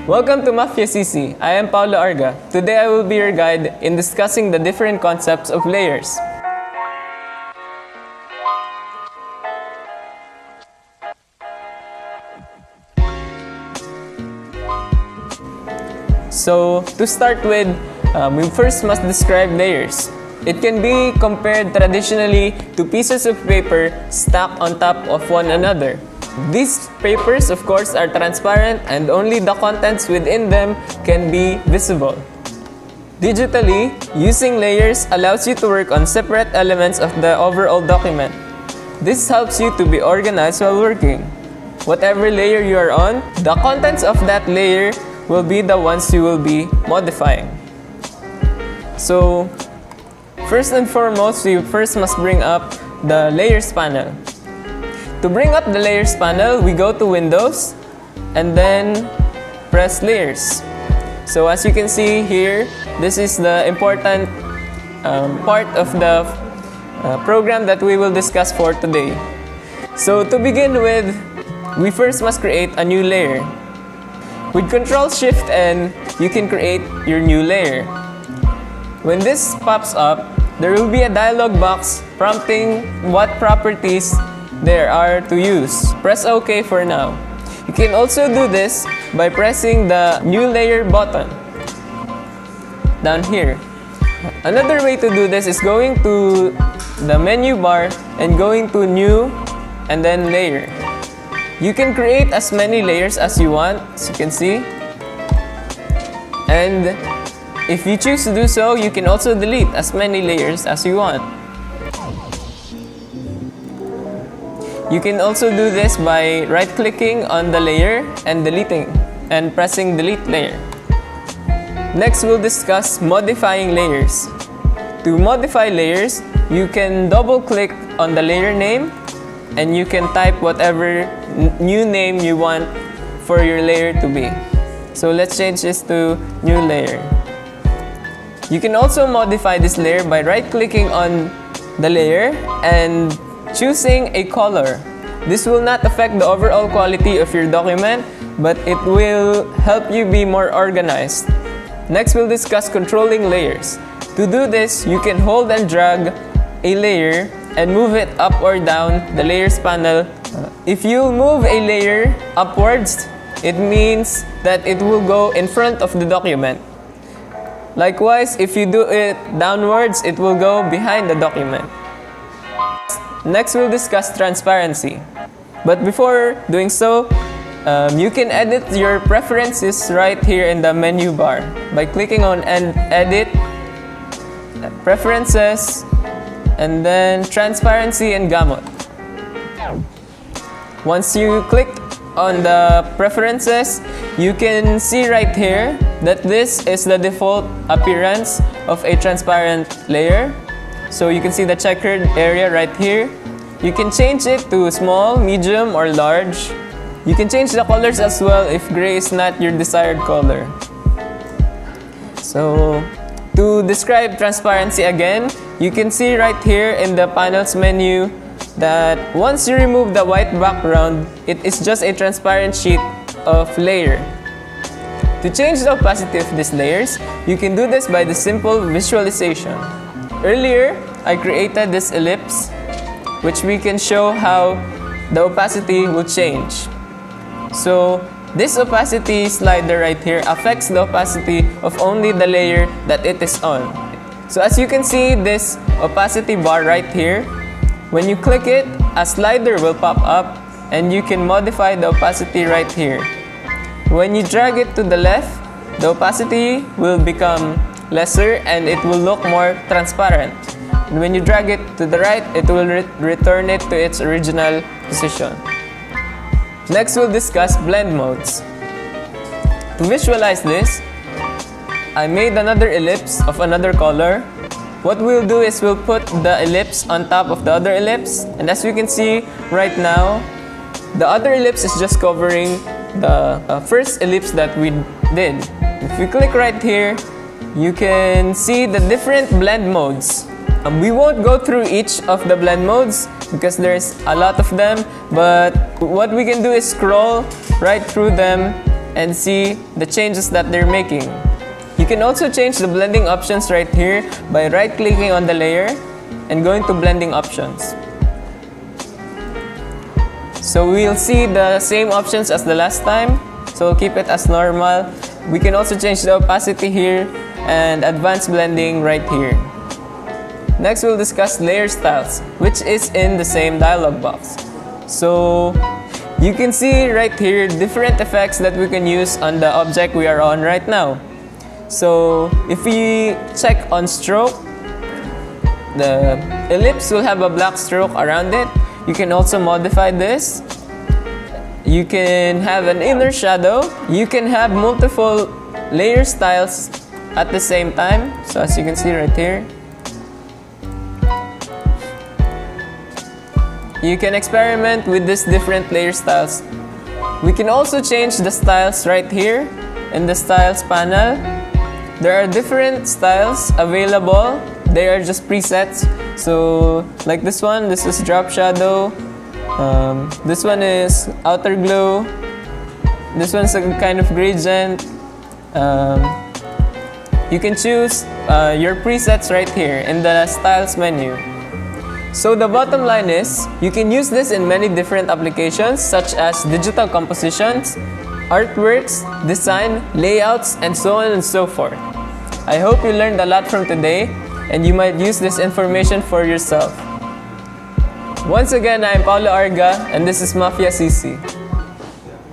Welcome to MAFIA CC. I am Paulo Arga. Today I will be your guide in discussing the different concepts of layers. So, to start with, we first must describe layers. It can be compared traditionally to pieces of paper stacked on top of one another. These papers, of course, are transparent and only the contents within them can be visible. Digitally, using layers allows you to work on separate elements of the overall document. This helps you to be organized while working. Whatever layer you are on, the contents of that layer will be the ones you will be modifying. So, first and foremost, we first must bring up the Layers panel. To bring up the Layers panel, we go to Windows and then press Layers. So as you can see here, this is the important part of the program that we will discuss for today. So to begin with, we first must create a new layer. With Ctrl-Shift-N, you can create your new layer. When this pops up, there will be a dialog box prompting what properties there are to use. Press OK for now. You can also do this by pressing the New Layer button down here. Another way to do this is going to the menu bar and going to New and then Layer. You can create as many layers as you want, as you can see. And if you choose to do so, you can also delete as many layers as you want. You can also do this by right-clicking on the layer and deleting and pressing Delete Layer. Next, we'll discuss modifying layers. To modify layers, you can double-click on the layer name and you can type whatever new name you want for your layer to be. So let's change this to New Layer. You can also modify this layer by right-clicking on the layer and choosing a color. This will not affect the overall quality of your document, but it will help you be more organized. Next, we'll discuss controlling layers. To do this, you can hold and drag a layer and move it up or down the Layers panel. If you move a layer upwards, it means that it will go in front of the document. Likewise, if you do it downwards, it will go behind the document. Next, we'll discuss transparency. But before doing so, you can edit your preferences right here in the menu bar by clicking on Edit, Preferences, and then Transparency and Gamut. Once you click on the preferences, you can see right here that this is the default appearance of a transparent layer. So you can see the checkered area right here. You can change it to small, medium, or large. You can change the colors as well if gray is not your desired color. So to describe transparency again, you can see right here in the panels menu that once you remove the white background, it is just a transparent sheet of layer. To change the opacity of these layers, you can do this by the simple visualization. Earlier, I created this ellipse, which we can show how the opacity will change. So, this opacity slider right here affects the opacity of only the layer that it is on. So as you can see, this opacity bar right here, when you click it, a slider will pop up and you can modify the opacity right here. When you drag it to the left, the opacity will become lesser and it will look more transparent. And when you drag it to the right, it will return it to its original position. Next, we'll discuss blend modes. To visualize this, I made another ellipse of another color. What we'll do is we'll put the ellipse on top of the other ellipse. And as you can see right now, the other ellipse is just covering the first ellipse that we did. If we click right here, you can see the different blend modes. We won't go through each of the blend modes because there's a lot of them, but what we can do is scroll right through them and see the changes that they're making. You can also change the blending options right here by right-clicking on the layer and going to blending options. So we'll see the same options as the last time, so we'll keep it as normal. We can also change the opacity here and advanced blending right here. Next, we'll discuss layer styles, which is in the same dialog box. So you can see right here different effects that we can use on the object we are on right now. So if we check on stroke, the ellipse will have a black stroke around it. You can also modify this. You can have an inner shadow. You can have multiple layer styles at the same time. So as you can see right here, you can experiment with these different layer styles. We can also change the styles right here in the styles panel. There are different styles available. They are just presets. So like this is drop shadow. This one is outer glow. This one's a kind of gradient. You can choose your presets right here in the styles menu. So the bottom line is, you can use this in many different applications such as digital compositions, artworks, design, layouts, and so on and so forth. I hope you learned a lot from today and you might use this information for yourself. Once again, I'm Paulo Arga and this is MAFIA CC.